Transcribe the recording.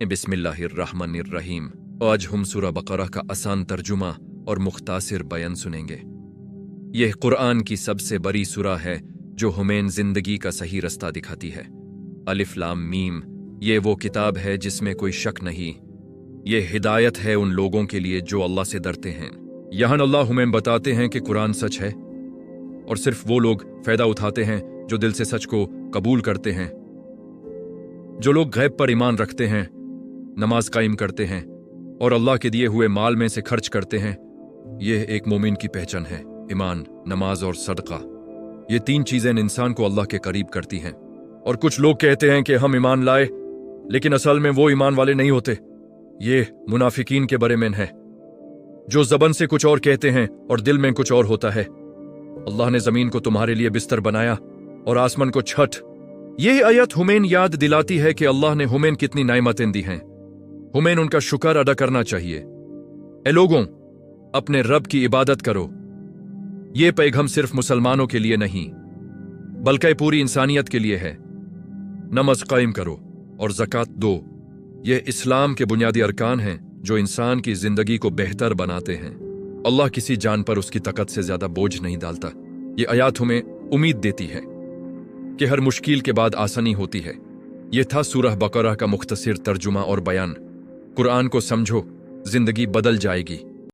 बिस्मिल्लाहिर्रहमानिर्रहीम। आज हम सूरह बकरा का आसान तर्जुमा और मुख्तासिर बयान सुनेंगे। यह कुरान की सबसे बड़ी सूरह है जो हमें जिंदगी का सही रास्ता दिखाती है। अलिफ लाम मीम, ये वो किताब है जिसमें कोई शक नहीं। ये हिदायत है उन लोगों के लिए जो अल्लाह से डरते हैं। यहाँ अल्लाह हमें बताते हैं कि कुरान सच है और सिर्फ वो लोग फायदा उठाते हैं जो दिल से सच को कबूल करते हैं। जो लोग गैब पर ईमान रखते हैं, नमाज कायम करते हैं और अल्लाह के दिए हुए माल में से खर्च करते हैं, यह एक मोमिन की पहचान है। ईमान, नमाज और सदका, ये तीन चीजें इंसान को अल्लाह के करीब करती हैं। और कुछ लोग कहते हैं कि हम ईमान लाए, लेकिन असल में वो ईमान वाले नहीं होते। ये मुनाफिकीन के बारे में है, जो ज़बान से कुछ और कहते हैं और दिल में कुछ और होता है। अल्लाह ने जमीन को तुम्हारे लिए बिस्तर बनाया और आसमान को छत। यह आयत हमें याद दिलाती है कि अल्लाह ने हमें कितनी नेमतें दी हैं। हमें उनका शुक्र अदा करना चाहिए। ए लोगों, अपने रब की इबादत करो। यह पैगाम सिर्फ मुसलमानों के लिए नहीं, बल्कि पूरी इंसानियत के लिए है। नमाज कायम करो और ज़कात दो। ये इस्लाम के बुनियादी अरकान हैं जो इंसान की जिंदगी को बेहतर बनाते हैं। अल्लाह किसी जान पर उसकी ताकत से ज्यादा बोझ नहीं डालता। ये आयत हमें उम्मीद देती है कि हर मुश्किल के बाद आसानी होती है। यह था सूरह बकरा का मुख्तसर तर्जुमा और बयान। कुरान को समझो, जिंदगी बदल जाएगी।